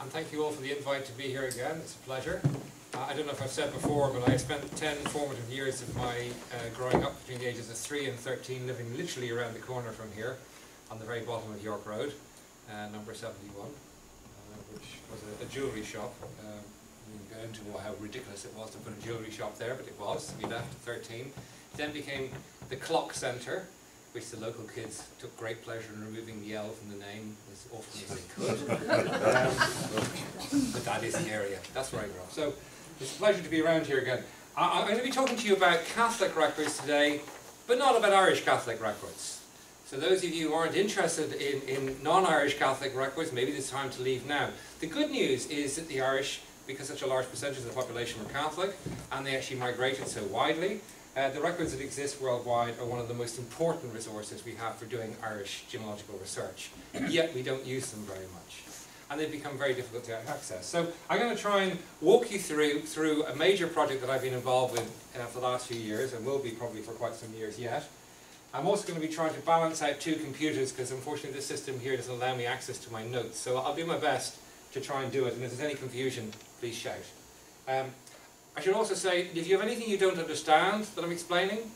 and thank you all for the invite to be here again. It's a pleasure. I don't know if I've said before, but I spent 10 formative years of my growing up between the ages of 3 and 13 living literally around the corner from here on the very bottom of York Road, number 71, which was a jewellery shop. We can go into how ridiculous it was to put a jewellery shop there, but it was. We left at 13. It then became the Clock Centre, which the local kids took great pleasure in removing the L from the name as often as they could. But that is the area. That's where I grew up. So it's a pleasure to be around here again. I'm going to be talking to you about Catholic records today, but not about Irish Catholic records. So those of you who aren't interested in non-Irish Catholic records, maybe it's time to leave now. The good news is that the Irish, because such a large percentage of the population were Catholic, and they actually migrated so widely, the records that exist worldwide are one of the most important resources we have for doing Irish genealogical research. Yet we don't use them very much. And they've become very difficult to access. So I'm going to try and walk you through a major project that I've been involved with for the last few years, and will be probably for quite some years yet. I'm also going to be trying to balance out 2 computers, because unfortunately this system here doesn't allow me access to my notes. So I'll do my best to try and do it, and if there's any confusion, please shout. I should also say, if you have anything you don't understand that I'm explaining,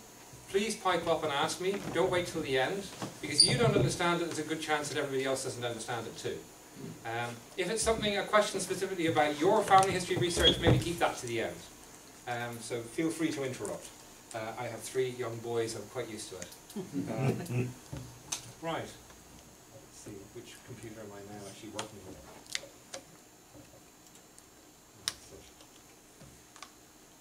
please pipe up and ask me. Don't wait till the end, because if you don't understand it, there's a good chance that everybody else doesn't understand it too. If it's a question specifically about your family history research, maybe keep that to the end. So feel free to interrupt. I have 3 young boys, I'm quite used to it. Right. Let's see, which computer am I now actually working with?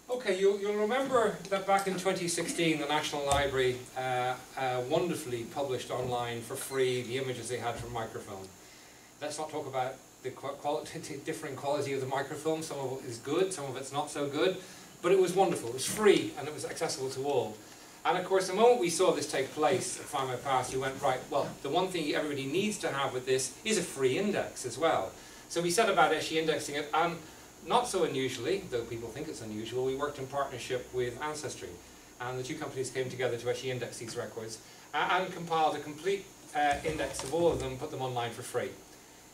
Okay, you'll remember that back in 2016 the National Library wonderfully published online for free the images they had from microfilm. Let's not talk about the differing quality of the microfilm. Some of it is good, some of it's not so good, but it was wonderful. It was free and it was accessible to all. And of course the moment we saw this take place at Findmypast, we went, right, well, the one thing everybody needs to have with this is a free index as well. So we set about actually indexing it, and not so unusually, though people think it's unusual, we worked in partnership with Ancestry, and the 2 companies came together to actually index these records and compiled a complete index of all of them, put them online for free.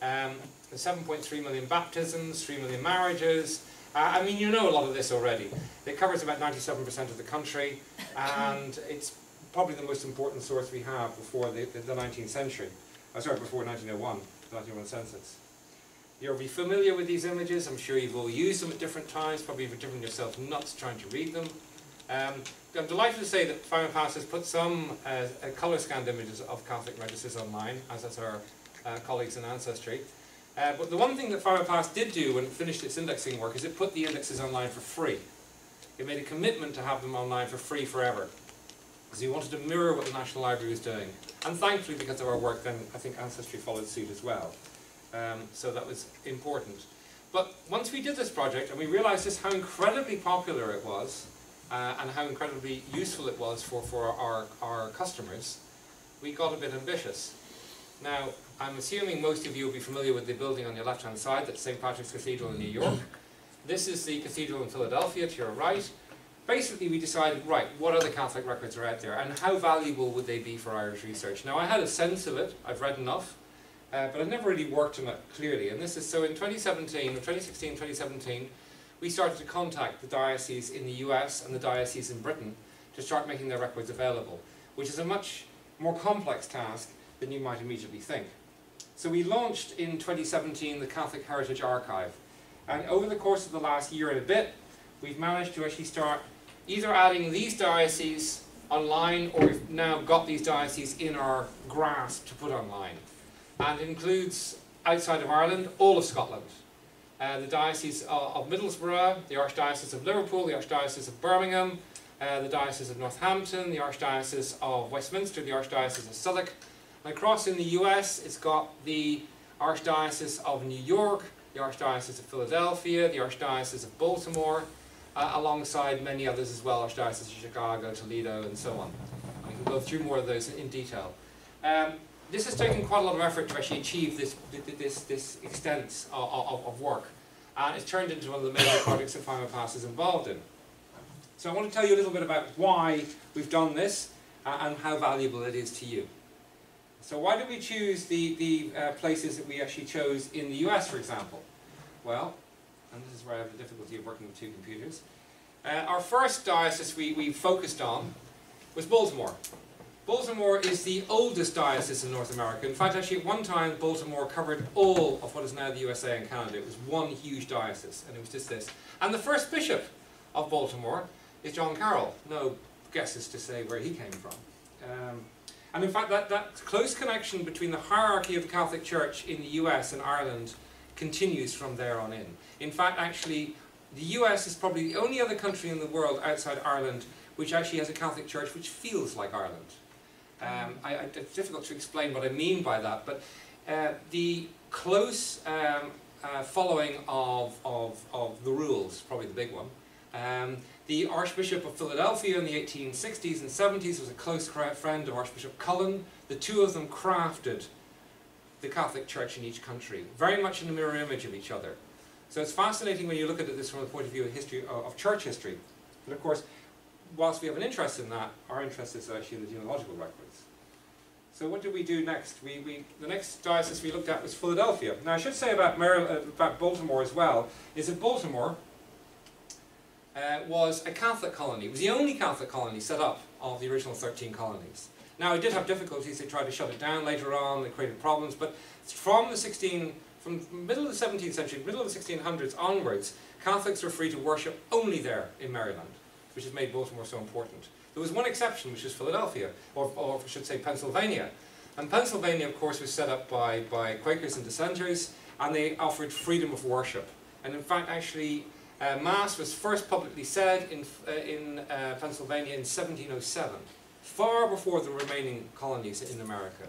7.3 million baptisms, 3 million marriages. I mean, you know a lot of this already. It covers about 97% of the country, and it's probably the most important source we have before the 19th century. Sorry, before 1901, the 1901 census. You'll be familiar with these images. I'm sure you've all used them at different times, probably you've driven yourself nuts trying to read them. I'm delighted to say that Findmypast has put some colour scanned images of Catholic registers online, as does our colleagues in Ancestry. But the one thing that Findmypast did do when it finished its indexing work is it put the indexes online for free. It made a commitment to have them online for free forever, because we wanted to mirror what the National Library was doing. And thankfully, because of our work, then I think Ancestry followed suit as well. So that was important. But once we did this project and we realized just how incredibly popular it was and how incredibly useful it was for our customers, we got a bit ambitious. Now, I'm assuming most of you will be familiar with the building on your left-hand side, that's St. Patrick's Cathedral in New York. This is the cathedral in Philadelphia to your right. Basically, we decided, right, what other Catholic records are out there and how valuable would they be for Irish research? Now, I had a sense of it, I've read enough. But I've never really worked on it clearly, and this is so in 2017, or 2016, 2017, we started to contact the dioceses in the US and the dioceses in Britain to start making their records available, which is a much more complex task than you might immediately think. So we launched in 2017 the Catholic Heritage Archive, and over the course of the last year and a bit, we've managed to actually start either adding these dioceses online, or we've now got these dioceses in our grasp to put online. And it includes, outside of Ireland, all of Scotland. The Diocese of Middlesbrough, the Archdiocese of Liverpool, the Archdiocese of Birmingham, the Diocese of Northampton, the Archdiocese of Westminster, the Archdiocese of Southwark. And across in the US, it's got the Archdiocese of New York, the Archdiocese of Philadelphia, the Archdiocese of Baltimore, alongside many others as well, Archdiocese of Chicago, Toledo, and so on. And we can go through more of those in detail. This has taken quite a lot of effort to actually achieve this extent of work, and it's turned into one of the major projects that Findmypast is involved in. So I want to tell you a little bit about why we've done this and how valuable it is to you. So why did we choose the places that we actually chose in the US, for example? well, and this is where I have the difficulty of working with two computers, our first diocese we focused on was Baltimore. Baltimore is the oldest diocese in North America. In fact, actually at one time Baltimore covered all of what is now the USA and Canada. It was one huge diocese, and it was just this. And the first bishop of Baltimore is John Carroll. No guesses to say where he came from. And in fact, that close connection between the hierarchy of the Catholic Church in the US and Ireland continues from there on in. In fact, actually, the US is probably the only other country in the world outside Ireland which actually has a Catholic Church which feels like Ireland. It's difficult to explain what I mean by that, but the close following of the rules, probably the big one. The Archbishop of Philadelphia in the 1860s and 70s was a close friend of Archbishop Cullen. The two of them crafted the Catholic Church in each country, very much in the mirror image of each other. So it's fascinating when you look at this from the point of view of history, of church history. But of course, whilst we have an interest in that, our interest is actually in the genealogical records. So what did we do next? The next diocese we looked at was Philadelphia. Now I should say about Baltimore as well, is that Baltimore was a Catholic colony. It was the only Catholic colony set up of the original 13 colonies. Now it did have difficulties. They tried to shut it down later on. They created problems. But from the middle of the 17th century, middle of the 1600s onwards, Catholics were free to worship only there in Maryland, which has made Baltimore so important. There was one exception, which was Philadelphia, or I should say Pennsylvania. And Pennsylvania, of course, was set up by Quakers and Dissenters, and they offered freedom of worship. And in fact, actually, Mass was first publicly said in Pennsylvania in 1707, far before the remaining colonies in America.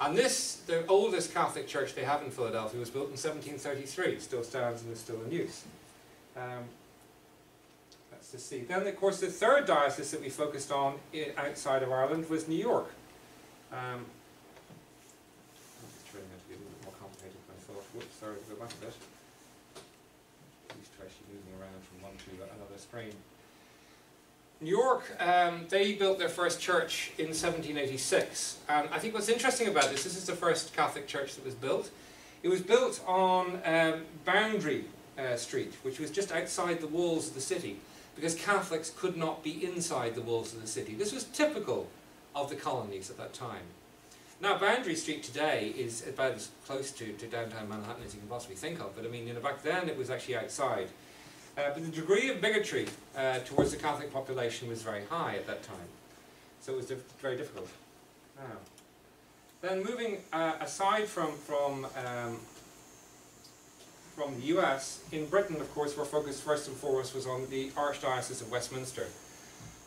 And the oldest Catholic church they have in Philadelphia was built in 1733. It still stands and is still in use. Let's just see. Then, of course, the third diocese that we focused on outside of Ireland was New York. It's turning out to be a little bit more complicated than I thought. Whoops, sorry, go back a bit. Used to actually moving around from one to another screen. New York, they built their first church in 1786, and I think what's interesting about this is the first Catholic church that was built. It was built on Boundary Street, which was just outside the walls of the city, because Catholics could not be inside the walls of the city. This was typical of the colonies at that time. Now, Boundary Street today is about as close to downtown Manhattan as you can possibly think of, but I mean, back then it was actually outside. But the degree of bigotry towards the Catholic population was very high at that time. So it was very difficult. Now, then moving aside from the US, in Britain, of course, our focus first and foremost was on the Archdiocese of Westminster.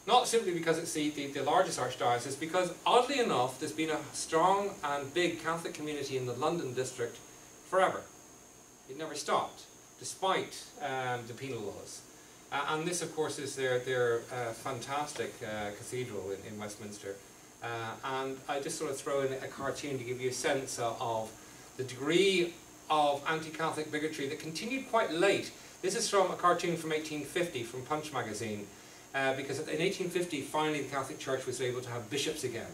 Not simply because it's the largest archdiocese, because oddly enough, there's been a strong and big Catholic community in the London district forever. It never stopped, despite the penal laws. And this, of course, is their fantastic cathedral in Westminster. And I just sort of throw in a cartoon to give you a sense of the degree of anti-Catholic bigotry that continued quite late. This is from a cartoon from 1850 from Punch magazine, because in 1850 finally the Catholic Church was able to have bishops again,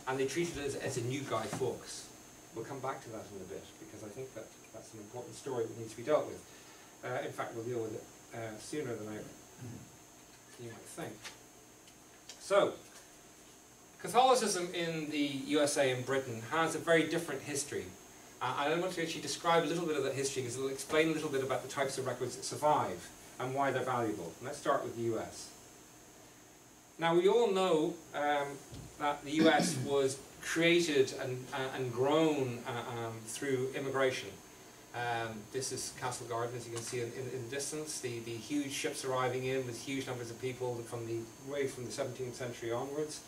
and they treated it as a new Guy Fawkes. We'll come back to that in a bit, because I think that's an important story that needs to be dealt with. In fact, we'll deal with it sooner than you might think. So, Catholicism in the USA and Britain has a very different history. I want to actually describe a little bit of that history, because it will explain a little bit about the types of records that survive and why they're valuable. Let's start with the US. Now, we all know that the US was created and grown through immigration. This is Castle Garden, as you can see in the distance. The huge ships arriving in with huge numbers of people from the 17th century onwards.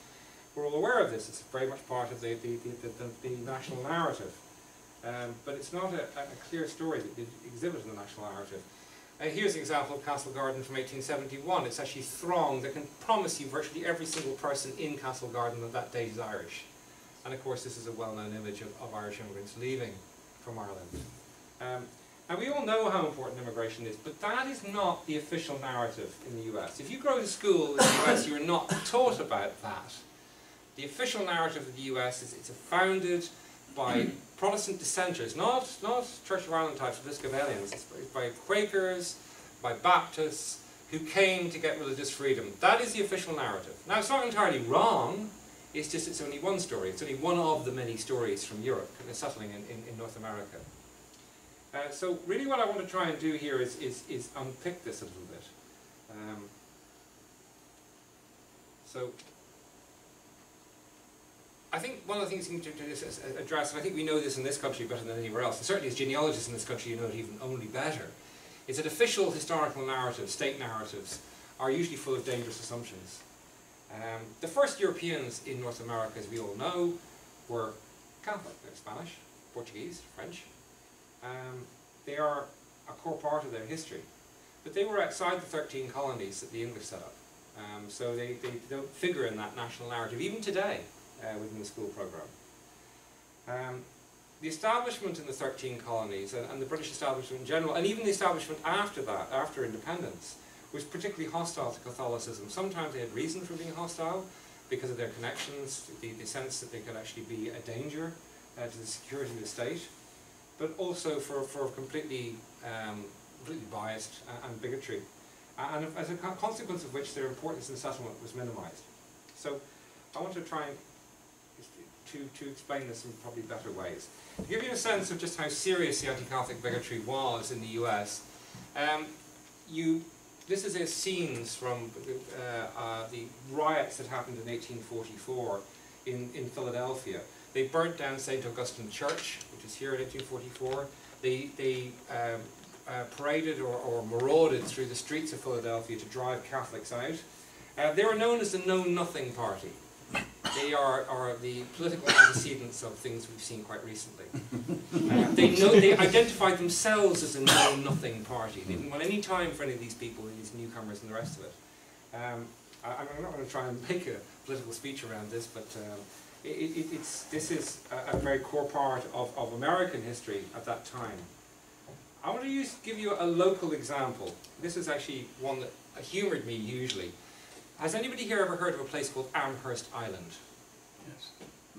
We're all aware of this. It's very much part of the national narrative. But it's not a clear story that exhibits in the national narrative. Here's an example of Castle Garden from 1871. It's actually thronged. I can promise you virtually every single person in Castle Garden on that day is Irish. And of course this is a well-known image of Irish immigrants leaving from Ireland. And we all know how important immigration is, but that is not the official narrative in the US. If you go to school in the US, you are not taught about that. The official narrative of the US is it's founded by Protestant dissenters, not Church of Ireland types, Episcopalians, it's by Quakers, by Baptists, who came to get religious freedom. That is the official narrative. Now, it's not entirely wrong, it's just it's only one story. It's only one of the many stories from Europe settling in North America. So really what I want to try and do here is unpick this a little bit. So I think one of the things you need to address, and I think we know this in this country better than anywhere else, and certainly as genealogists in this country you know it even only better, is that official historical narratives, state narratives, are usually full of dangerous assumptions. The first Europeans in North America, as we all know, were Catholic. They're Spanish, Portuguese, French. They are a core part of their history. But they were outside the 13 colonies that the English set up. So they don't figure in that national narrative, even today, within the school programme. The establishment in the 13 colonies, and the British establishment in general, and even the establishment after that, after independence, was particularly hostile to Catholicism. Sometimes they had reason for being hostile because of their connections, the sense that they could actually be a danger to the security of the state, but also for completely biased and bigotry. And as a consequence of which their importance in settlement was minimised. So I want to try and to explain this in probably better ways. To give you a sense of just how serious the anti-Catholic bigotry was in the US, this is a scenes from the riots that happened in 1844 in Philadelphia. They burnt down St. Augustine Church, which is here in 1844. They paraded or marauded through the streets of Philadelphia to drive Catholics out. They were known as the Know Nothing Party. They are the political antecedents of things we've seen quite recently. They identified themselves as a Know Nothing Party. They didn't want any time for any of these people, these newcomers and the rest of it. I'm not going to try and make a political speech around this, but this is a very core part of American history at that time. I want to give you a local example. This is actually one that humoured me hugely. Has anybody here ever heard of a place called Amherst Island? Yes.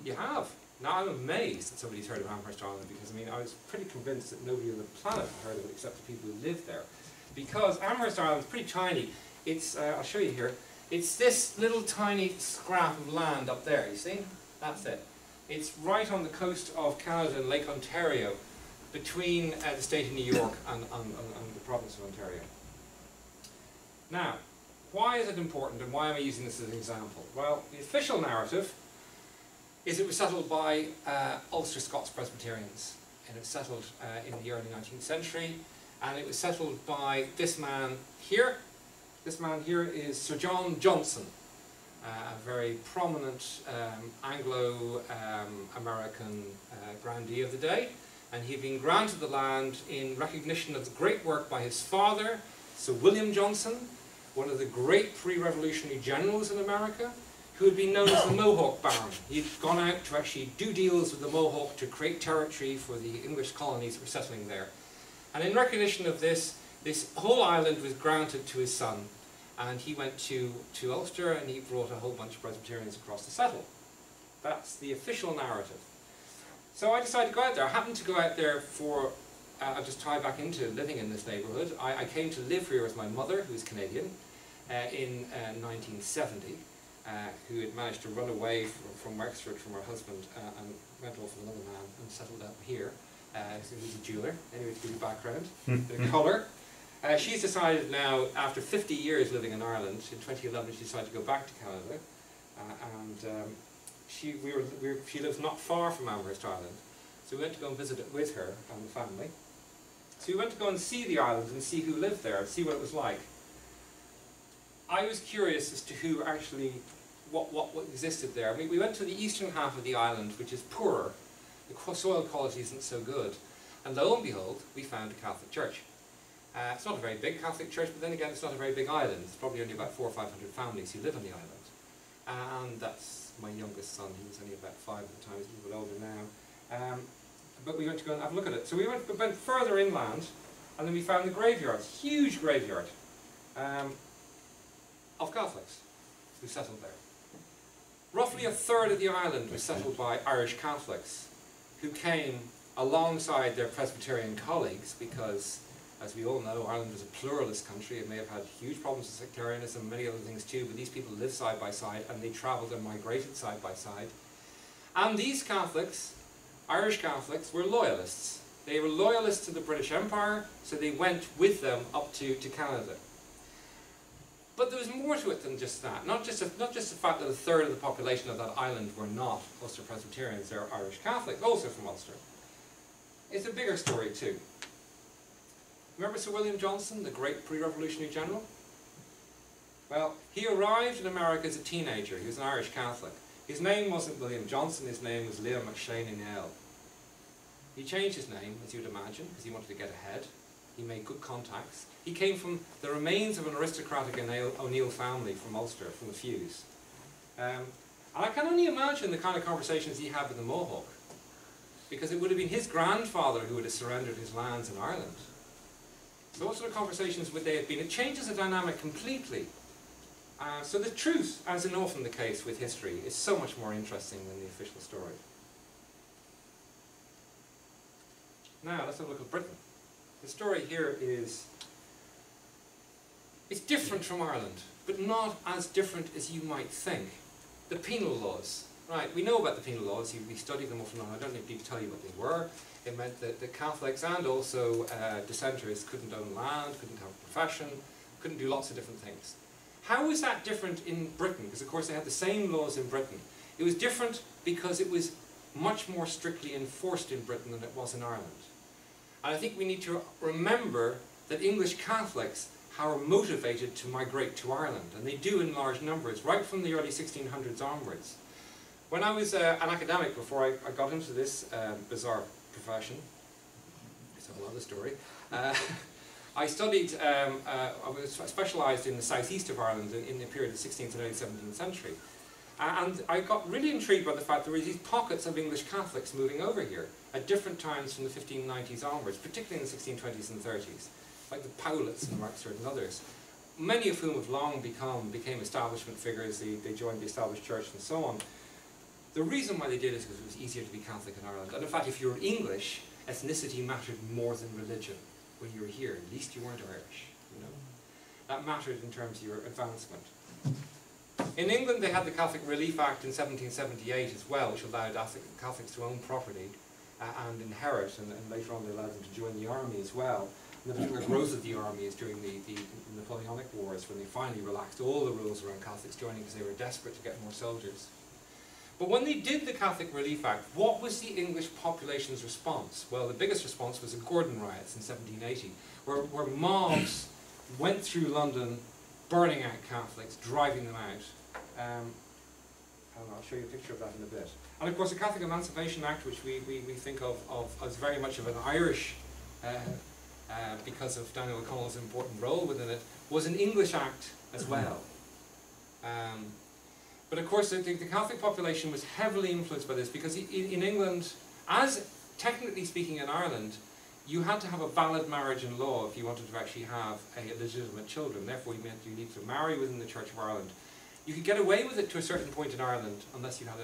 You have? Now I'm amazed that somebody's heard of Amherst Island, because I mean I was pretty convinced that nobody on the planet had heard of it except the people who live there. Because Amherst Island is pretty tiny. It's, I'll show you here, it's this little tiny scrap of land up there, you see? That's it. It's right on the coast of Canada and Lake Ontario, between the state of New York and the province of Ontario. Now, why is it important, and why am I using this as an example? Well, the official narrative is it was settled by Ulster Scots Presbyterians, and it was settled in the early 19th century, and it was settled by this man here. This man here is Sir John Johnson, a very prominent Anglo-American grandee of the day, and he had been granted the land in recognition of the great work by his father, Sir William Johnson, one of the great pre-revolutionary generals in America, who had been known as the Mohawk Baron. He had gone out to actually do deals with the Mohawk to create territory for the English colonies that were settling there. And in recognition of this, this whole island was granted to his son, and he went to Ulster and he brought a whole bunch of Presbyterians across to settle. That's the official narrative. So I decided to go out there. I happened to go out there for, I'll just tie back into living in this neighbourhood. I came to live here with my mother, who's Canadian, in 1970, who had managed to run away from Wexford from her husband and went off with another man and settled up here. So he's a jeweller, anyway, to give you background, the colour. She's decided now, after 50 years living in Ireland, in 2011 she decided to go back to Canada, and she lives not far from Amherst Island, so we went to go and visit it with her and the family. So we went to go and see the island and see who lived there and see what it was like. I was curious as to who actually, what existed there. I mean, we went to the eastern half of the island, which is poorer. The soil quality isn't so good. And lo and behold, we found a Catholic church. It's not a very big Catholic church, but then again, it's not a very big island. It's probably only about 400 or 500 families who live on the island. And that's my youngest son. He was only about 5 at the time. He's a little bit older now. But we went to go and have a look at it. So we went further inland, and then we found the graveyard, huge graveyard, of Catholics who settled there. Roughly a third of the island was settled by Irish Catholics, who came alongside their Presbyterian colleagues, because, as we all know, Ireland was a pluralist country. It may have had huge problems with sectarianism and many other things too, but these people lived side by side and they travelled and migrated side by side. And these Catholics, Irish Catholics, were loyalists. They were loyalists to the British Empire, so they went with them up to Canada. But there was more to it than just that. Not just the fact that a third of the population of that island were not Ulster Presbyterians, they were Irish Catholics, also from Ulster. It's a bigger story too. Remember Sir William Johnson, the great pre-revolutionary general? Well, he arrived in America as a teenager. He was an Irish Catholic. His name wasn't William Johnson, his name was Liam McShane Inell. He changed his name, as you'd imagine, because he wanted to get ahead. He made good contacts. He came from the remains of an aristocratic O'Neill family from Ulster, from the Fews. And I can only imagine the kind of conversations he had with the Mohawk, because it would have been his grandfather who would have surrendered his lands in Ireland. So what sort of conversations would they have been? It changes the dynamic completely. So the truth, as is often the case with history, is so much more interesting than the official story. Now, let's have a look at Britain. The story here is, it's different from Ireland, but not as different as you might think. The penal laws. Right, we know about the penal laws, we studied them often, I don't need to tell you what they were. It meant that the Catholics and also dissenters couldn't own land, couldn't have a profession, couldn't do lots of different things. How was that different in Britain? Because of course they had the same laws in Britain. It was different because it was much more strictly enforced in Britain than it was in Ireland. And I think we need to remember that English Catholics are motivated to migrate to Ireland, and they do in large numbers, right from the early 1600s onwards. When I was an academic, before I got into this bizarre profession, it's a whole other story, I studied, I was specialised in the southeast of Ireland in the period of the 16th and early 17th century. And I got really intrigued by the fact there were these pockets of English Catholics moving over here at different times from the 1590s onwards, particularly in the 1620s and 30s, like the Powletts and Wexford and others, many of whom have long became establishment figures. They joined the established church and so on. The reason why they did is because it was easier to be Catholic in Ireland. And in fact, if you were English, ethnicity mattered more than religion when you were here. At least you weren't Irish, you know. That mattered in terms of your advancement. In England, they had the Catholic Relief Act in 1778 as well, which allowed Catholics to own property and inherit, and later on they allowed them to join the army as well. And the particular growth of the army is during the Napoleonic Wars, when they finally relaxed all the rules around Catholics joining because they were desperate to get more soldiers. But when they did the Catholic Relief Act, what was the English population's response? Well, the biggest response was the Gordon riots in 1780, where mobs went through London, burning out Catholics, driving them out. I'll show you a picture of that in a bit. And of course the Catholic Emancipation Act, which we think of as very much of an Irish, because of Daniel O'Connell's important role within it, was an English act as well. But of course the Catholic population was heavily influenced by this, because in England, as technically speaking in Ireland, you had to have a valid marriage in law if you wanted to actually have legitimate children. Therefore, it meant you need to marry within the Church of Ireland. You could get away with it to a certain point in Ireland, unless you had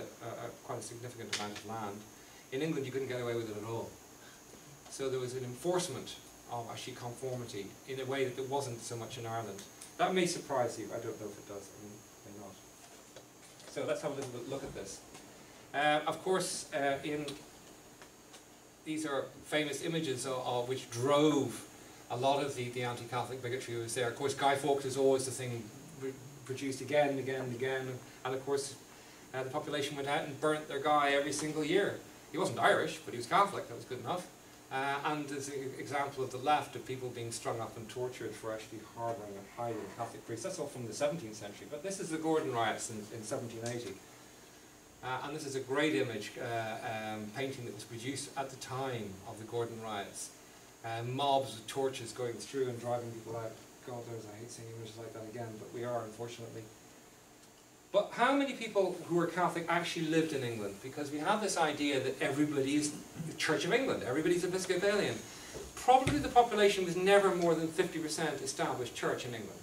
quite a significant amount of land. In England, you couldn't get away with it at all. So there was an enforcement of actually conformity in a way that there wasn't so much in Ireland. That may surprise you. I don't know if it does. I mean, it may not. So let's have a little look at this. Of course, these are famous images of which drove a lot of the anti-Catholic bigotry that was there. Of course, Guy Fawkes is always the thing produced again and again and again. And of course, the population went out and burnt their guy every single year. He wasn't Irish, but he was Catholic. That was good enough. And there's an example of the left of people being strung up and tortured for actually harbouring and hiding Catholic priests. That's all from the 17th century. But this is the Gordon riots in 1780. And this is a great image, painting that was produced at the time of the Gordon riots. Mobs with torches going through and driving people out. God knows I hate seeing images like that again, but we are, unfortunately. But how many people who are Catholic actually lived in England? Because we have this idea that everybody is the Church of England, everybody's Episcopalian. Probably the population was never more than 50% established church in England.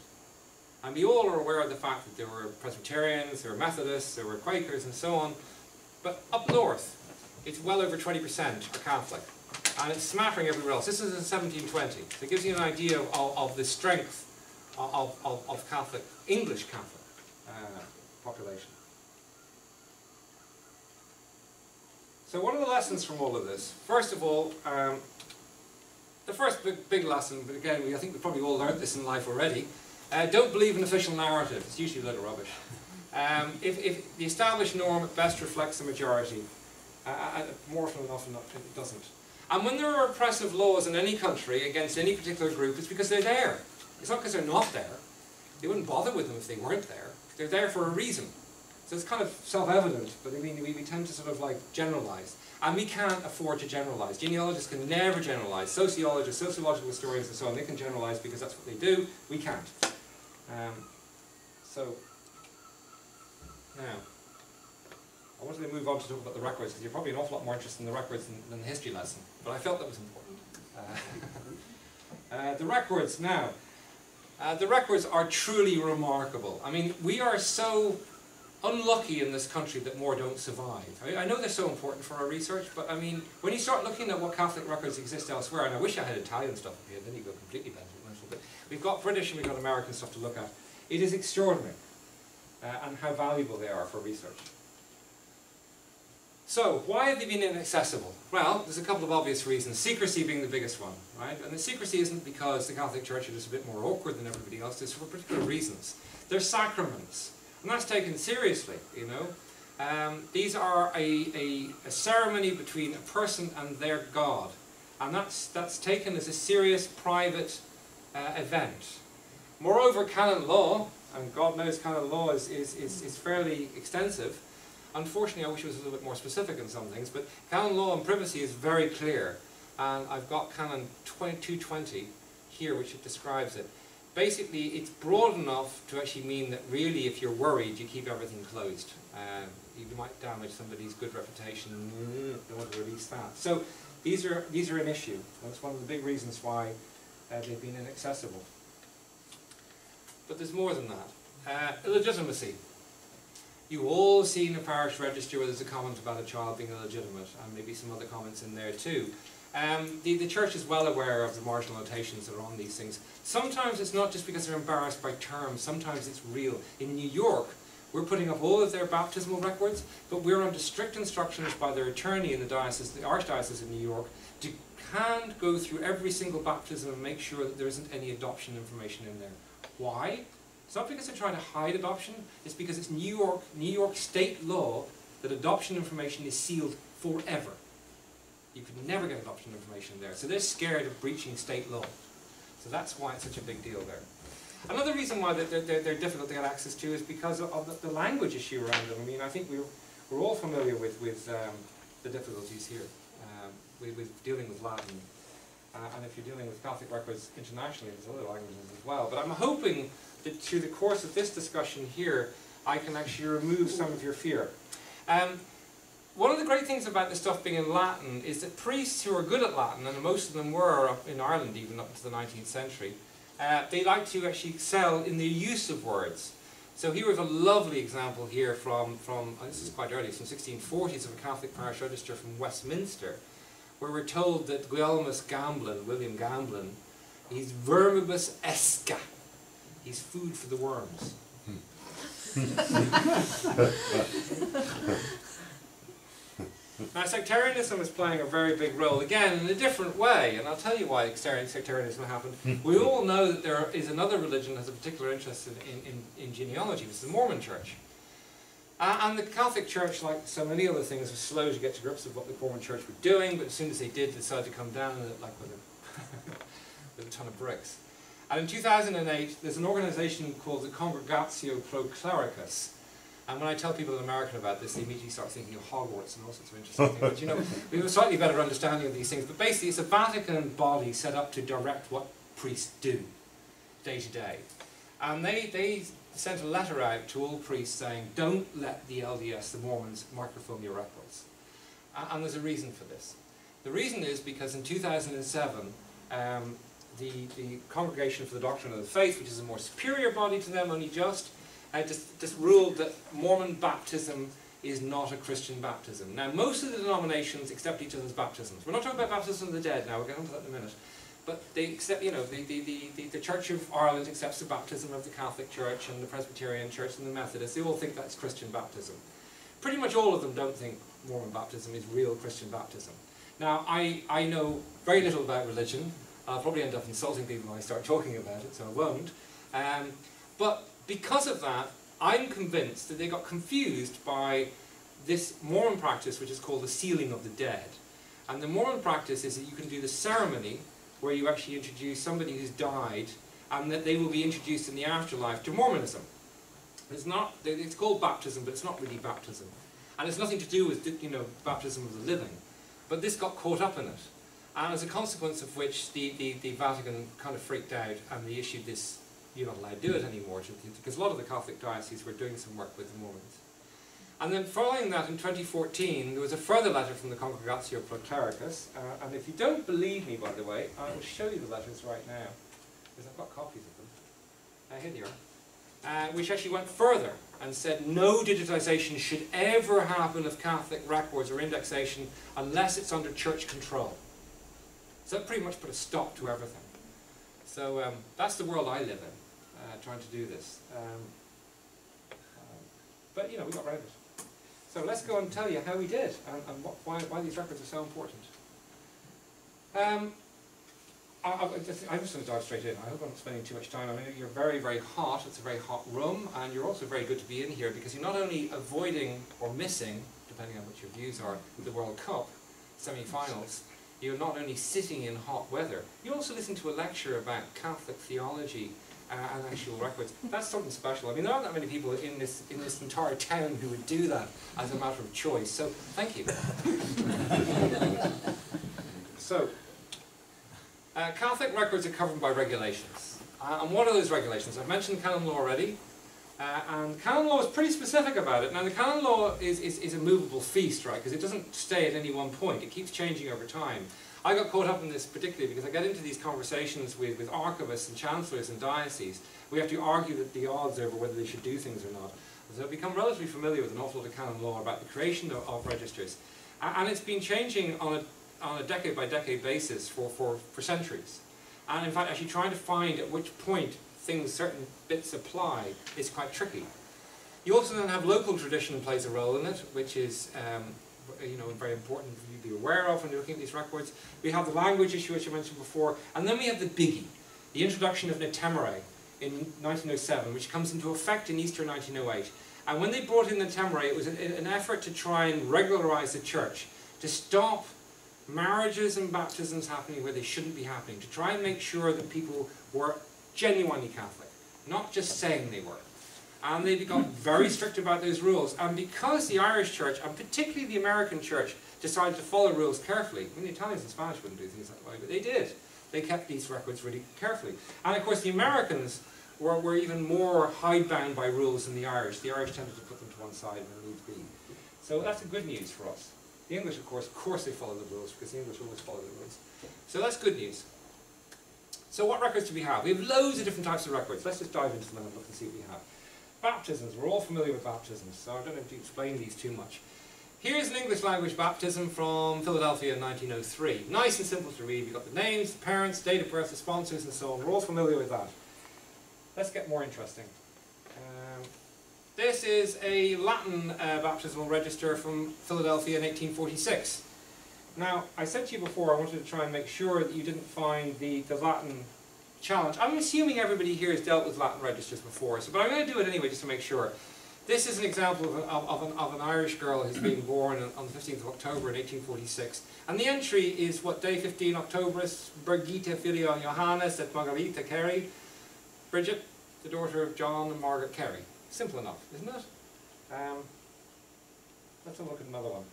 And we all are aware of the fact that there were Presbyterians, there were Methodists, there were Quakers and so on. But up north, it's well over 20% are Catholic. And it's smattering everywhere else. This is in 1720. So it gives you an idea of the strength of Catholic, English Catholic population. So what are the lessons from all of this? First of all, the first big lesson, but again, I think we've probably all learned this in life already, don't believe an official narrative. It's usually a load of rubbish. If the established norm at best reflects the majority, more often than not, it doesn't. And when there are oppressive laws in any country against any particular group, it's because they're there. It's not because they're not there. They wouldn't bother with them if they weren't there. They're there for a reason. So it's kind of self-evident, but I mean, we tend to sort of like generalize. And we can't afford to generalize. Genealogists can never generalize. Sociologists, sociological historians and so on, they can generalize because that's what they do. We can't. So, now, I wanted to move on to talk about the records, because you're probably an awful lot more interested in the records than the history lesson, but I felt that was important. The records now. The records are truly remarkable. I mean, we are so unlucky in this country that more don't survive. I know they're so important for our research, but I mean, when you start looking at what Catholic records exist elsewhere, and I wish I had Italian stuff up here, then you go completely mental, but we've got British and we've got American stuff to look at. It is extraordinary, and how valuable they are for research. So, why have they been inaccessible? Well, there's a couple of obvious reasons, secrecy being the biggest one, right? And the secrecy isn't because the Catholic Church is a bit more awkward than everybody else, it's for particular reasons. They're sacraments, and that's taken seriously, you know. These are a ceremony between a person and their God, and that's taken as a serious private event. Moreover, canon law, and God knows canon law is fairly extensive. Unfortunately, I wish it was a little bit more specific in some things, but canon law and privacy is very clear. And I've got canon 220 here, which it describes it. Basically, it's broad enough to actually mean that really, if you're worried, you keep everything closed. You might damage somebody's good reputation. Don't want to release that. So these are an issue. That's one of the big reasons why they've been inaccessible. But there's more than that. Illegitimacy. You've all seen a parish register where there's a comment about a child being illegitimate, and maybe some other comments in there too. The church is well aware of the marginal notations that are on these things. Sometimes it's not just because they're embarrassed by terms, sometimes it's real. In New York, we're putting up all of their baptismal records, but we're under strict instructions by their attorney in the diocese, the Archdiocese of New York, to hand go through every single baptism and make sure that there isn't any adoption information in there. Why? It's not because they're trying to hide adoption, it's because it's New York state law that adoption information is sealed forever. You could never get adoption information there. So they're scared of breaching state law. So that's why it's such a big deal there. Another reason why they're difficult to get access to is because of the language issue around them. I mean, I think we're all familiar with the difficulties here with dealing with Latin. And if you're dealing with Catholic records internationally, there's other languages as well. But I'm hoping that through the course of this discussion here, I can actually remove some of your fear. One of the great things about this stuff being in Latin is that priests who are good at Latin, and most of them were up in Ireland even up into the 19th century, they like to actually excel in the use of words. So here we have a lovely example here from this is quite early, from 1640s, of a Catholic parish register from Westminster, where we're told that Guilmus Gamblin, William Gamblin, he's vermibus esca. He's food for the worms. Now, sectarianism is playing a very big role, again, in a different way, and I'll tell you why sectarianism happened. We all know that there is another religion that has a particular interest in genealogy, which is the Mormon Church. And the Catholic Church, like so many other things, was slow to get to grips with what the Mormon Church were doing, but as soon as they did, they decided to come down with it like with a ton of bricks. And in 2008, there's an organization called the Congregatio Pro Clericus. And when I tell people in America about this, they immediately start thinking of Hogwarts and all sorts of interesting things. But you know, we have a slightly better understanding of these things. But basically, it's a Vatican body set up to direct what priests do, day to day. And they sent a letter out to all priests saying, don't let the LDS, the Mormons, microfilm your records. And there's a reason for this. The reason is because in 2007, the Congregation for the Doctrine of the Faith, which is a more superior body to them, only just ruled that Mormon baptism is not a Christian baptism. Now, most of the denominations accept each other's baptisms. We're not talking about baptism of the dead now, we'll get onto that in a minute. But they accept, you know, the Church of Ireland accepts the baptism of the Catholic Church and the Presbyterian Church and the Methodists. They all think that's Christian baptism. Pretty much all of them don't think Mormon baptism is real Christian baptism. Now, I know very little about religion. I'll probably end up insulting people when I start talking about it, so I won't. But because of that, I'm convinced that they got confused by this Mormon practice which is called the sealing of the dead. And the Mormon practice is that you can do the ceremony where you actually introduce somebody who's died and that they will be introduced in the afterlife to Mormonism. It's called baptism, but it's not really baptism. And it's nothing to do with, you know, baptism of the living. But this got caught up in it. And as a consequence of which the Vatican kind of freaked out and they issued this, you're not allowed to do it anymore, because a lot of the Catholic dioceses were doing some work with the Mormons. And then following that in 2014, there was a further letter from the Congregatio Pro Clericus, and if you don't believe me, by the way, I will show you the letters right now, because I've got copies of them. Here they are. Which actually went further and said no digitization should ever happen of Catholic records or indexation unless it's under church control. So that pretty much put a stop to everything. So that's the world I live in, trying to do this. But you know, we got around it. So let's go and tell you how we did and why these records are so important. I'm just going to dive straight in. I hope I'm not spending too much time. I mean, you're very, very hot. It's a very hot room, and you're also very good to be in here because you're not only avoiding or missing, depending on what your views are, the World Cup semi-finals. You're not only sitting in hot weather, you also listen to a lecture about Catholic theology and actual records. That's something special. I mean, there aren't that many people in this entire town who would do that as a matter of choice. So, thank you. So, Catholic records are covered by regulations. And what are those regulations? I've mentioned canon law already. And canon law is pretty specific about it. Now, the canon law is a movable feast, right? Because it doesn't stay at any one point. It keeps changing over time. I got caught up in this particularly because I get into these conversations with archivists and chancellors and dioceses. We have to argue the odds over whether they should do things or not. So I've become relatively familiar with an awful lot of canon law about the creation of registers. And it's been changing on a decade-by-decade basis for centuries. And in fact, actually trying to find at which point certain bits apply is quite tricky. You also then have local tradition plays a role in it, which is you know, very important for you to be aware of when you're looking at these records. We have the language issue, which I mentioned before, and then we have the biggie, the introduction of Netemere in 1907, which comes into effect in Easter 1908. And when they brought in Netemere, it was an effort to try and regularize the church, to stop marriages and baptisms happening where they shouldn't be happening, to try and make sure that people were genuinely Catholic, not just saying they were. And they become very strict about those rules. And because the Irish Church, and particularly the American Church, decided to follow rules carefully, I mean, the Italians and Spanish wouldn't do things that way, but they did. They kept these records really carefully. And of course, the Americans were even more hidebound by rules than the Irish. The Irish tended to put them to one side when need be. So that's the good news for us. The English, of course they follow the rules, because the English always follow the rules. So that's good news. So what records do we have? We have loads of different types of records. Let's just dive into them and look and see what we have. Baptisms. We're all familiar with baptisms, so I don't have to explain these too much. Here's an English language baptism from Philadelphia in 1903. Nice and simple to read. You've got the names, the parents, date of birth, the sponsors, and so on. We're all familiar with that. Let's get more interesting. This is a Latin baptismal register from Philadelphia in 1846. Now, I said to you before I wanted to try and make sure that you didn't find the Latin challenge. I'm assuming everybody here has dealt with Latin registers before, but I'm going to do it anyway just to make sure. This is an example of an Irish girl who's been born on the 15th of October in 1846. And the entry is what, day 15 Octobris, Brigitte Filio Johannes et Margarita Carey. Bridget, the daughter of John and Margaret Carey. Simple enough, isn't it? Let's have a look at another one.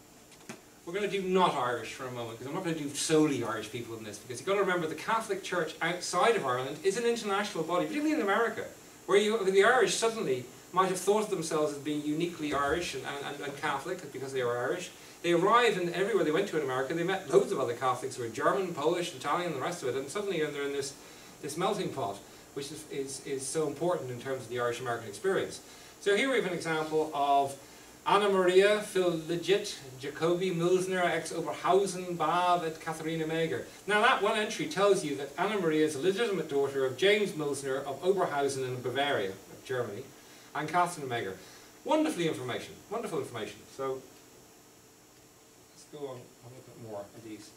We're going to do not Irish for a moment, because I'm not going to do solely Irish people in this, because you've got to remember the Catholic Church outside of Ireland is an international body, particularly in America, where the Irish suddenly might have thought of themselves as being uniquely Irish and Catholic because they were Irish. They arrived, and everywhere they went to in America, they met loads of other Catholics who were German, Polish, Italian, and the rest of it, and suddenly they're in this melting pot, which is so important in terms of the Irish-American experience. So here we have an example of Anna Maria, Phil Legit, Jacobi, Milsner, ex Oberhausen, Bab, et Katharina Meger. Now that one entry tells you that Anna Maria is a legitimate daughter of James Milsner of Oberhausen in Bavaria, of Germany, and Katharina Meger. Wonderful information, wonderful information. So let's go on a little bit more of these.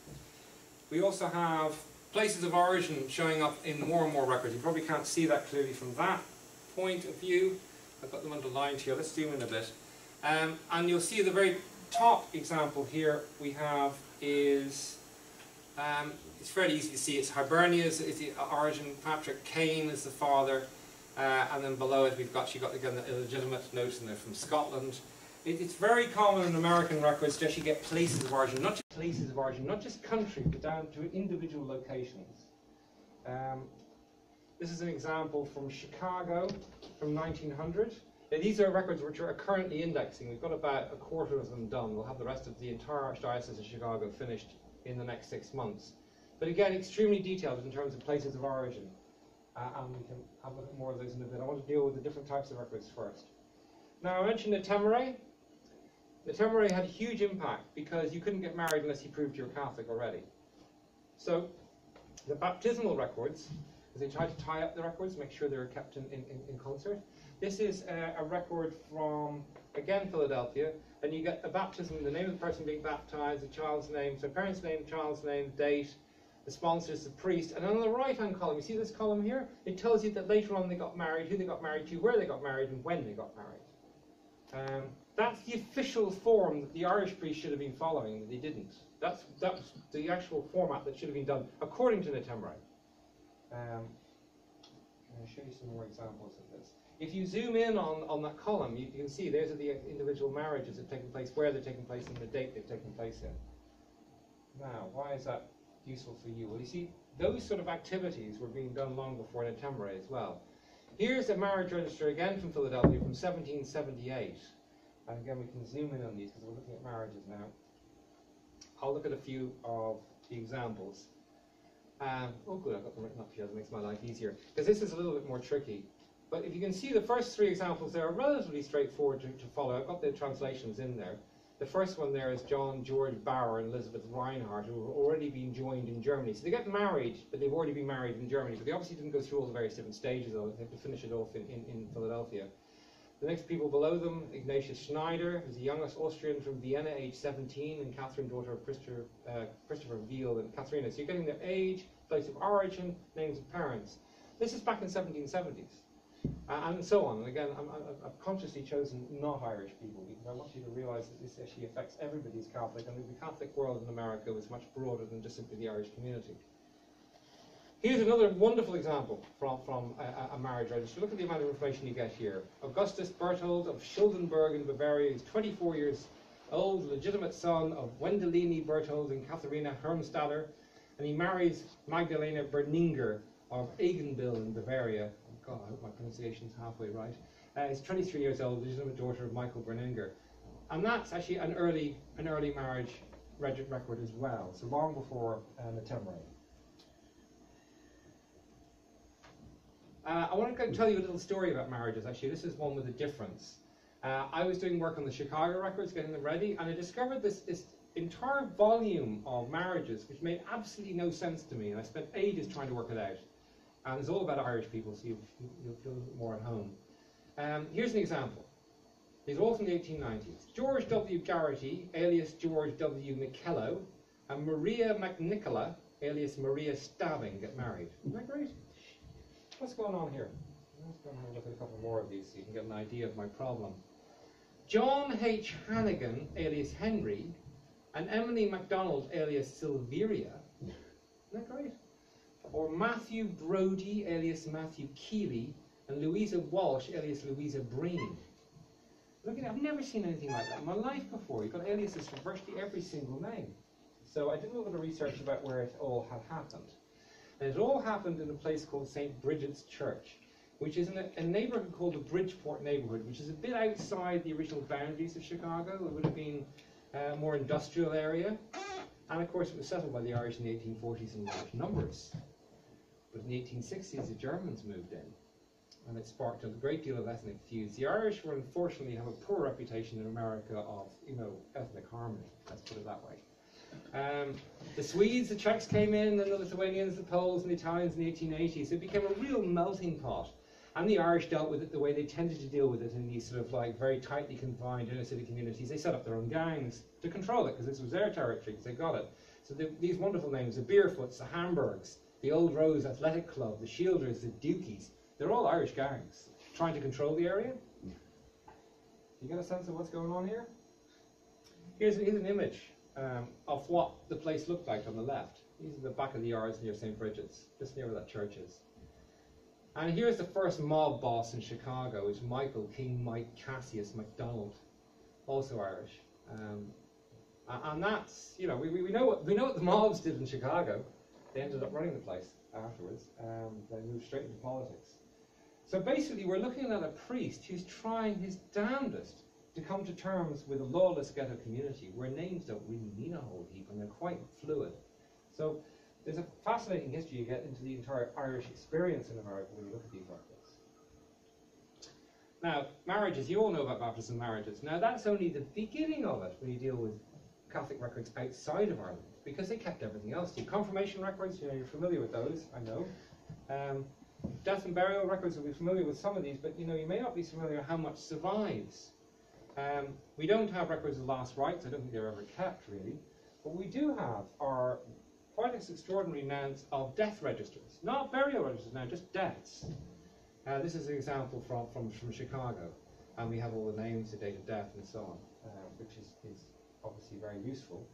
We also have places of origin showing up in more and more records. You probably can't see that clearly from that point of view. I've got them underlined here. Let's zoom in a bit. And you'll see the very top example here we have is, it's fairly easy to see, it's Hibernia's is the origin, Patrick Kane is the father, and then below it she got again the illegitimate note in there from Scotland. It's very common in American records to actually get places of origin, not just places of origin, not just country, but down to individual locations. This is an example from Chicago from 1900. These are records which are currently indexing. We've got about a quarter of them done. We'll have the rest of the entire Archdiocese of Chicago finished in the next 6 months. But again, extremely detailed in terms of places of origin. And we can have a look more of those in a bit. I want to deal with the different types of records first. Now, I mentioned the Temerae. The Temerae had a huge impact because you couldn't get married unless you proved you were Catholic already. So the baptismal records, they tried to tie up the records, make sure they were kept in concert. This is a record from, again, Philadelphia, and you get a baptism, the name of the person being baptized, the child's name, so parent's name, child's name, date, the sponsor is the priest, and on the right-hand column, you see this column here? It tells you that later on they got married, who they got married to, where they got married, and when they got married. That's the official form that the Irish priest should have been following, that they didn't. That's the actual format that should have been done according to the Temerae. I'll show you some more examples of this. If you zoom in on that column, you can see those are the individual marriages that have taken place, where they're taking place, and the date they've taken place in. Now, why is that useful for you? Well, you see, those sort of activities were being done long before the Temerae as well. Here's a marriage register again from Philadelphia from 1778. And again, we can zoom in on these because we're looking at marriages now. I'll look at a few of the examples. Oh good, I've got them written up here, that makes my life easier. Because this is a little bit more tricky. But if you can see the first three examples, they are relatively straightforward to follow. I've got the translations in there. The first one there is John George Bauer and Elizabeth Reinhardt, who have already been joined in Germany. So they get married, but they've already been married in Germany. But they obviously didn't go through all the various different stages, though. They have to finish it off in Philadelphia. The next people below them, Ignatius Schneider, who's the youngest Austrian from Vienna, age 17, and Catherine, daughter of Christopher Veal and Katharina. So you're getting their age, place of origin, names of parents. This is back in the 1770s. And so on. And again, I've consciously chosen not Irish people because I want you to realize that this actually affects everybody who's Catholic, and the Catholic world in America was much broader than just simply the Irish community. Here's another wonderful example from a marriage register. Look at the amount of information you get here. Augustus Berthold of Schuldenberg in Bavaria is 24 years old, legitimate son of Wendelini Berthold and Katharina Hermstadter, and he marries Magdalena Berninger of Eigenbill in Bavaria. Oh God, I hope my pronunciation is halfway right. He's 23 years old, legitimate daughter of Michael Berninger. And that's actually an early marriage record as well, so long before the Temerae. I want to tell you a little story about marriages, actually. This is one with a difference. I was doing work on the Chicago records, getting them ready, and I discovered this entire volume of marriages which made absolutely no sense to me, and I spent ages trying to work it out. And it's all about Irish people, so you'll feel a bit more at home. Here's an example. These are all from the 1890s. George W. Garrity, alias George W. McKellow, and Maria McNicola, alias Maria Staving, get married. Isn't that great? What's going on here? Let's go and have a look at a couple more of these so you can get an idea of my problem. John H. Hannigan, alias Henry, and Emily MacDonald, alias Silveria. Isn't that great? Or Matthew Brodie, alias Matthew Keeley, and Louisa Walsh, alias Louisa Breen. Look at it, I've never seen anything like that in my life before. You've got aliases for virtually every single name. So I did a little bit of research about where it all had happened. And it all happened in a place called St. Bridget's Church, which is in a neighborhood called the Bridgeport neighborhood, which is a bit outside the original boundaries of Chicago. It would have been a more industrial area. And of course, it was settled by the Irish in the 1840s in large numbers. But in the 1860s, the Germans moved in. and it sparked a great deal of ethnic feuds. The Irish were unfortunately have a poor reputation in America of, ethnic harmony, let's put it that way. The Swedes, the Czechs came in, and the Lithuanians, the Poles, and the Italians in the 1880s. It became a real melting pot. And the Irish dealt with it the way they tended to deal with it in these sort of like very tightly confined inner city communities. They set up their own gangs to control it because this was their territory, because they got it. So these wonderful names, the Beerfoots, the Hamburgs, the Old Rose Athletic Club, the Shielders, the Dukies, they're all Irish gangs trying to control the area. You get a sense of what's going on here? Here's an image of what the place looked like on the left. These are the back of the yards near St. Bridget's, just near where that church is. And here's the first mob boss in Chicago, is Michael King Mike Cassius MacDonald, also Irish. And that's, we know what the mobs did in Chicago. They ended up running the place afterwards. They moved straight into politics. So basically, we're looking at a priest who's trying his damnedest to come to terms with a lawless ghetto community where names don't really mean a whole heap and they're quite fluid. So there's a fascinating history you get into the entire Irish experience in America when you look at these records. Now, marriages, you all know about baptism marriages. Now, that's only the beginning of it when you deal with Catholic records outside of Ireland, because they kept everything else. The confirmation records, you're familiar with those, I know. Death and burial records, you'll be familiar with some of these, but you may not be familiar how much survives. We don't have records of last rites. I don't think they're ever kept, really. What we do have are quite extraordinary amounts of death registers. Not burial registers now, just deaths. This is an example from Chicago. And we have all the names, the date of death, and so on, which is obviously very useful.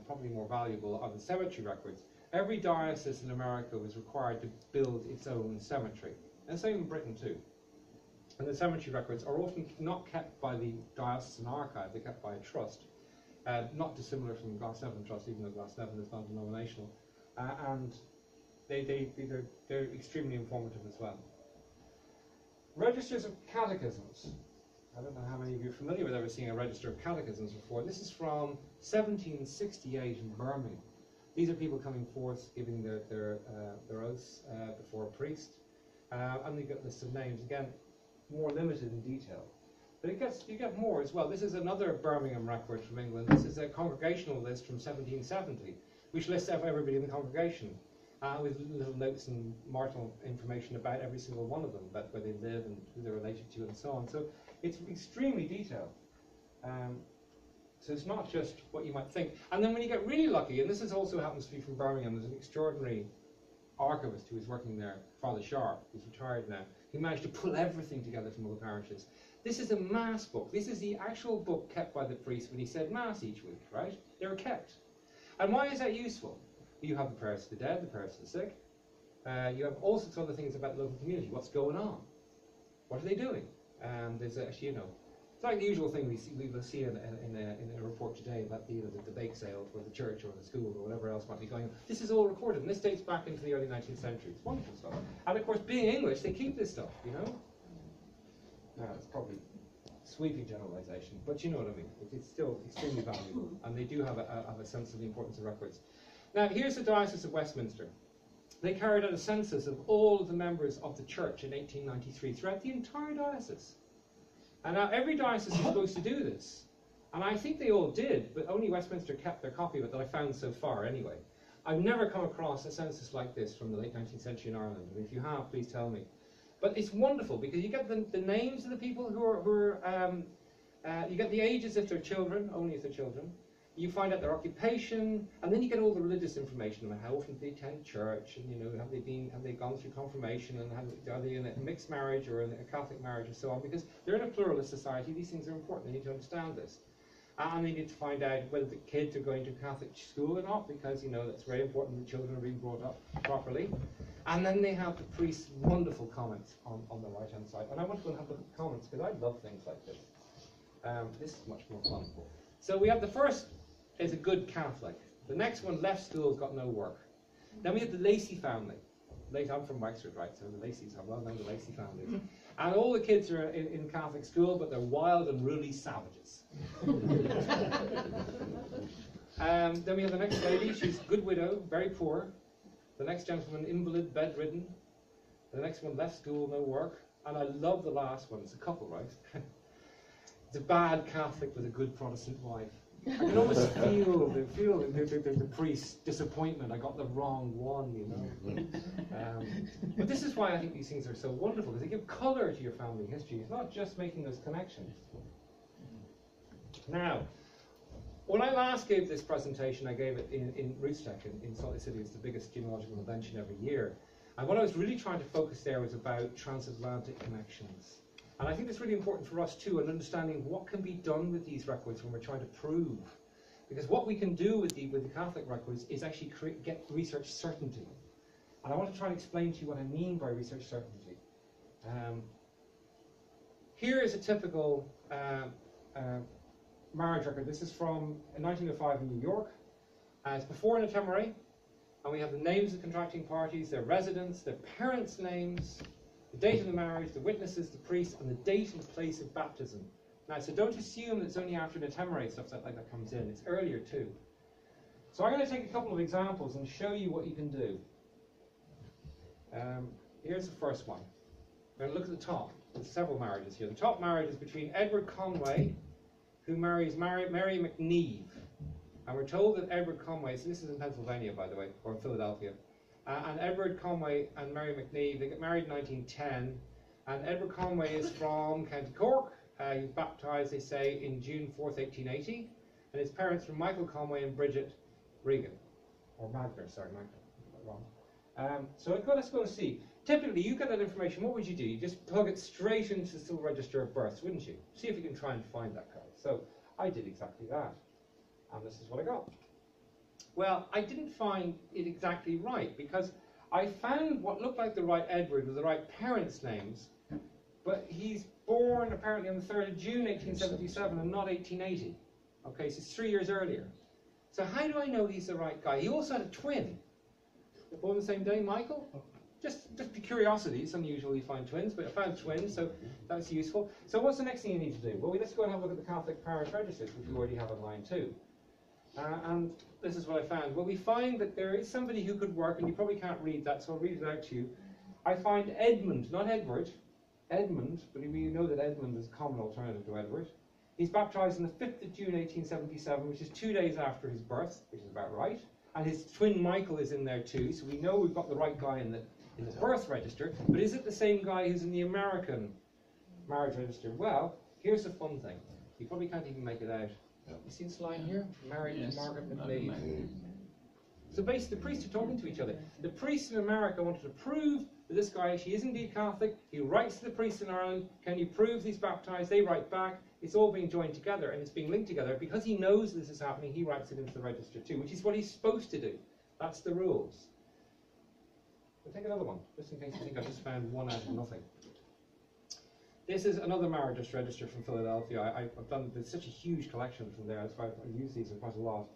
Probably more valuable are the cemetery records. Every diocese in America was required to build its own cemetery. And same in Britain too. And the cemetery records are often not kept by the diocesan archive, they're kept by a trust. Not dissimilar from Glasnevin Trust, even though Glasnevin is non-denominational. And they're extremely informative as well. Registers of catechisms. I don't know how many of you are familiar with ever seeing a register of catechisms before. This is from 1768 in Birmingham. These are people coming forth, giving their oaths before a priest. And they get lists of names, again, more limited in detail. But you get more as well. This is another Birmingham record from England. This is a congregational list from 1770, which lists everybody in the congregation, with little notes and marginal information about every single one of them, about where they live and who they're related to and so on. So it's extremely detailed. So it's not just what you might think. And then when you get really lucky, and this also happens to be from Birmingham, there's an extraordinary archivist who was working there, Father Sharp, who's retired now. He managed to pull everything together from all the parishes. This is a Mass book. This is the actual book kept by the priest when he said Mass each week, right? They were kept. And why is that useful? You have the prayers for the dead, the prayers for the sick. You have all sorts of other things about the local community. What's going on? What are they doing? There's actually, it's like the usual thing we will see in a report today about the bake sale for the church or the school or whatever else might be going on. This is all recorded, and this dates back into the early 19th century. It's wonderful stuff. And of course, being English, they keep this stuff, Now, it's probably sweeping generalization, but you know what I mean. It's still extremely valuable, and they do have a sense of the importance of records. Now, here's the Diocese of Westminster. They carried out a census of all of the members of the church in 1893 throughout the entire diocese. And now every diocese is supposed to do this. And I think they all did, but only Westminster kept their copy of it that I found so far anyway. I've never come across a census like this from the late 19th century in Ireland, and if you have, please tell me. But it's wonderful because you get the names of the people who are you get the ages if they're children, only if they're children. You find out their occupation, and then you get all the religious information about how often they attend church, and have they gone through confirmation, and are they in a mixed marriage or in a Catholic marriage, and so on. Because they're in a pluralist society, these things are important. They need to understand this, and they need to find out whether the kids are going to Catholic school or not, because that's very important that children are being brought up properly. And then they have the priest's wonderful comments on the right-hand side. And I want to go and have a look at the comments because I love things like this. This is much more fun. So we have the first is a good Catholic. The next one, left school, got no work. Then we have the Lacey family. I'm from Wexford, right? So the Lacey's are well known, the Lacey families. And all the kids are in Catholic school, but they're wild and ruly savages. Then we have the next lady. She's a good widow, very poor. The next gentleman, invalid, bedridden. The next one, left school, no work. And I love the last one. It's a couple, right? It's a bad Catholic with a good Protestant wife. I can almost feel the priest's disappointment. I got the wrong one, you know. But this is why I think these things are so wonderful, because they give colour to your family history. It's not just making those connections. Now, when I last gave this presentation, I gave it in Rootstech in Salt Lake City. It's the biggest genealogical convention every year. And what I was really trying to focus there was about transatlantic connections. And I think it's really important for us too, in understanding what can be done with these records when we're trying to prove. Because what we can do with the Catholic records is actually get research certainty. And I want to try and explain to you what I mean by research certainty. Here is a typical marriage record. This is from 1905 in New York. It's before an ephemerate. And we have the names of the contracting parties, their residence, their parents' names, the date of the marriage, the witnesses, the priest, and the date and place of baptism. Now, so don't assume that it's only after an ephemerate stuff like that comes in. It's earlier too. So I'm going to take a couple of examples and show you what you can do. Here's the first one. We're going to look at the top. There's several marriages here. The top marriage is between Edward Conway, who marries Mary McNeve. And we're told that Edward Conway, so this is in Pennsylvania, by the way, or in Philadelphia, and Edward Conway and Mary McNeve, they get married in 1910, and Edward Conway is from County Cork. He was baptised, they say, in June 4th, 1880, and his parents were Michael Conway and Bridget Regan, or Magner, sorry, Magner, wrong. So let's go and see. Typically, you get that information, what would you do? You just plug it straight into the civil register of births, wouldn't you? See if you can try and find that guy. So I did exactly that. And this is what I got. Well, I didn't find it exactly right, because I found what looked like the right Edward with the right parents' names, but he's born apparently on the 3rd of June 1877 and not 1880. Okay, so it's 3 years earlier. So how do I know he's the right guy? He also had a twin. They're born the same day, Michael? Just for curiosity, it's unusual you find twins, but I found twins, so that's useful. So what's the next thing you need to do? Well, let's go and have a look at the Catholic parish registers, which we already have online too. And this is what I found. Well, we find that there is somebody who could work, and you probably can't read that, so I'll read it out to you. I find Edmund, not Edward, Edmund, but we know that Edmund is a common alternative to Edward. He's baptised on the 5th of June 1877, which is 2 days after his birth, which is about right. And his twin Michael is in there too, so we know we've got the right guy in the birth register. But is it the same guy who's in the American marriage register? Well, here's the fun thing. You probably can't even make it out. You see this line here? Married to Margaret McNeve. So basically, the priests are talking to each other. The priests in America wanted to prove that this guy, she is indeed Catholic. He writes to the priests in Ireland, can you prove he's baptised? They write back. It's all being joined together, and it's being linked together. Because he knows this is happening, he writes it into the register too, which is what he's supposed to do. That's the rules. We'll take another one, just in case you think I just found one out of nothing. This is another marriage register from Philadelphia. I've done, there's such a huge collection from there, that's why I've used these quite a lot.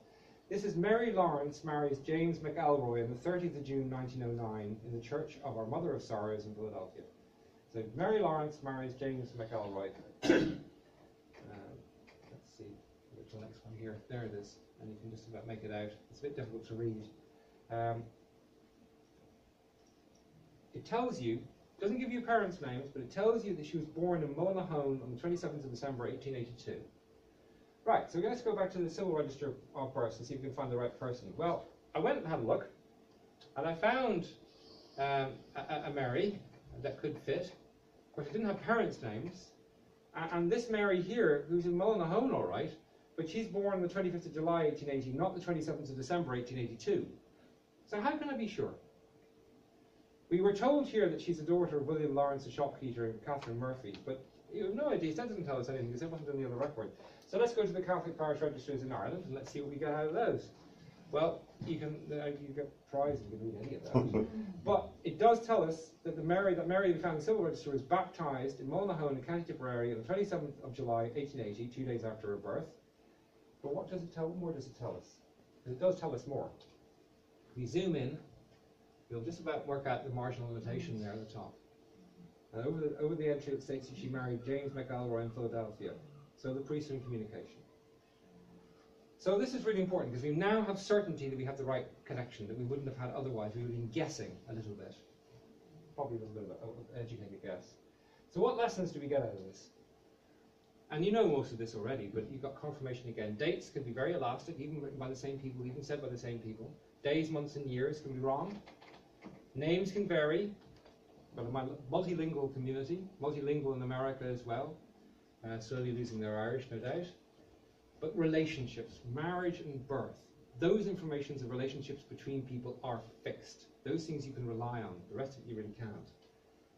This is Mary Lawrence marries James McElroy on the 30th of June 1909 in the Church of Our Mother of Sorrows in Philadelphia. So Mary Lawrence marries James McElroy. Let's see, which the next one here. There it is, and you can just about make it out. It's a bit difficult to read. It tells you, doesn't give you parents' names, but it tells you that she was born in Mullinahone on the 27th of December 1882. Right, so let's go back to the civil register of births and see if we can find the right person. Well, I went and had a look, and I found a Mary that could fit. Of course, it didn't have parents' names. And this Mary here, who's in Mullinahone, all right, but she's born on the 25th of July 1880, not the 27th of December 1882. So how can I be sure? We were told here that she's the daughter of William Lawrence, a shopkeeper, and Catherine Murphy, but you have no idea. That doesn't tell us anything because it wasn't in the other record. So let's go to the Catholic parish registers in Ireland and let's see what we get out of those. Well, you get prizes, you can read any of those. But it does tell us that Mary we found in the civil register was baptised in Mullinahone in County Tipperary on the 27th of July 1880, 2 days after her birth. But what does it tell? What more does it tell us? Because it does tell us more. If we zoom in, you'll just about work out the marginal notation there at the top. And over the entry it states that she married James McElroy in Philadelphia. So the priest in communication. So this is really important because we now have certainty that we have the right connection that we wouldn't have had otherwise. We would have been guessing a little bit. probably a little bit of an educated guess. So what lessons do we get out of this? And you know most of this already, but you've got confirmation again. Dates can be very elastic, even written by the same people, even said by the same people. Days, months, and years can be wrong. Names can vary. But a multilingual community, multilingual in America as well, slowly losing their Irish, no doubt. But relationships, marriage and birth, those informations of relationships between people are fixed. Those things you can rely on. The rest of it you really can't.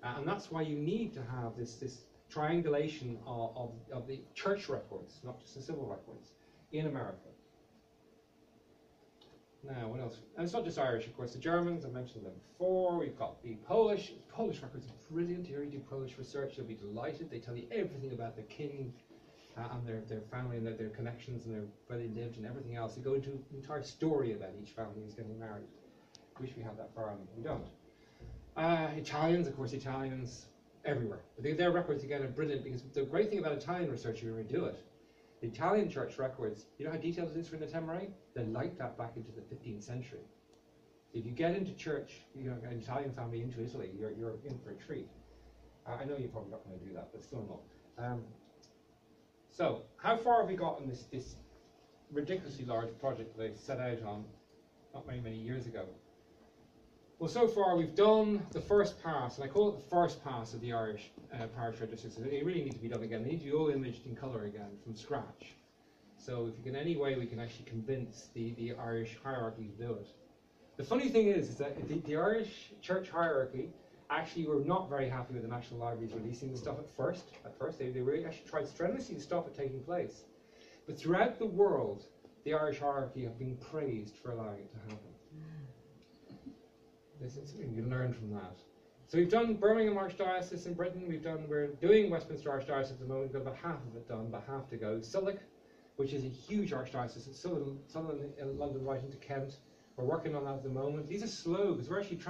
And that's why you need to have this triangulation of the church records, not just the civil records, in America. Now, what else? And it's not just Irish, of course. The Germans, I mentioned them before. We've got the Polish. Polish records are brilliant. Here you do Polish research, you'll be delighted. They tell you everything about their kin and their family and their connections and where they lived and everything else. They go into an entire story about each family who's getting married. Wish we had that far on, we don't. Italians, of course, Italians everywhere. But their records, again, are brilliant because the great thing about Italian research, you really do it. The Italian church records, you know how detailed it is for the Temere? They like that back into the 15th century. If you get into church, you know, an Italian family into Italy, you're in for a treat. I know you're probably not going to do that, but still not. So, how far have we got in this ridiculously large project that I set out on not many years ago? Well, so far we've done the first pass, and I call it the first pass of the Irish parish registers. They really need to be done again. They need to be all imaged in colour again from scratch. So if in any way we can actually convince the Irish hierarchy to do it. The funny thing is that the Irish church hierarchy actually were not very happy with the National Libraries releasing the stuff at first. They really actually tried strenuously to stop it taking place. But throughout the world, the Irish hierarchy have been praised for allowing it to happen. There's something you can learn from that. So we've done Birmingham Archdiocese in Britain. We're doing Westminster Archdiocese at the moment. We've got about half of it done, about half to go. Southwark, which is a huge archdiocese. It's southern London, right into Kent. We're working on that at the moment. These are slow because we're actually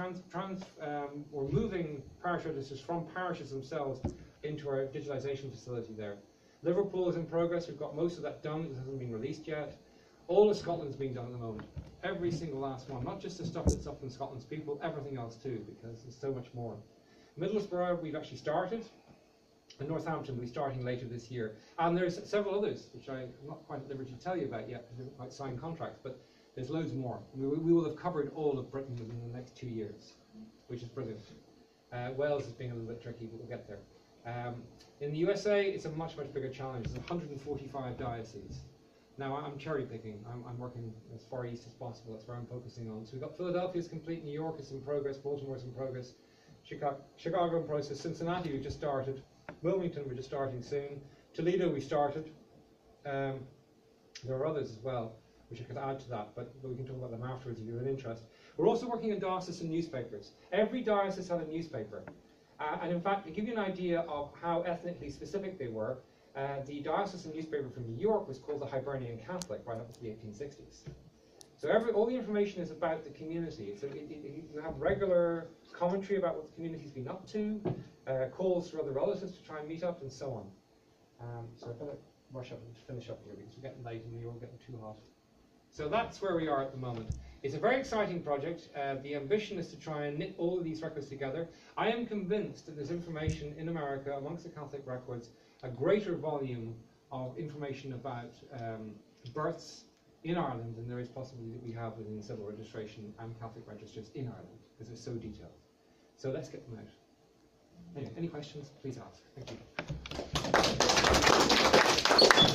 we're moving parish registers from parishes themselves into our digitalization facility there. Liverpool is in progress. We've got most of that done. It hasn't been released yet. All of Scotland's being done at the moment. Every single last one. Not just the stuff that's up in Scotland's people, everything else too, because there's so much more. Middlesbrough, we've actually started. In Northampton, we'll be starting later this year. And there's several others, which I'm not quite at liberty to tell you about yet, because we haven't quite signed contracts, but there's loads more. We will have covered all of Britain within the next 2 years, which is brilliant. Wales is being a little bit tricky, but we'll get there. In the USA, it's a much bigger challenge. There's 145 dioceses. Now, I'm cherry picking. I'm working as far east as possible. That's where I'm focusing on. So we've got Philadelphia's complete, New York is in progress, Baltimore's in progress, Chicago in process, Cincinnati we just started, Wilmington we're just starting soon, Toledo we started. There are others as well, which I could add to that, but we can talk about them afterwards if you have an interest. We're also working on diocesan newspapers. Every diocese had a newspaper. And in fact, to give you an idea of how ethnically specific they were, the diocesan newspaper from New York was called the Hibernian Catholic right up to the 1860s. So all the information is about the community. So you have regular commentary about what the community's been up to, calls for other relatives to try and meet up, and so on. So I've got to rush up and finish up here because we're getting late and we're all getting too hot. So that's where we are at the moment. It's a very exciting project. The ambition is to try and knit all of these records together. I am convinced that there's information in America amongst the Catholic records, a greater volume of information about births in Ireland than there is possibly that we have within civil registration and Catholic registers in Ireland, because they're so detailed. So let's get them out. Anyway, any questions, please ask. Thank you.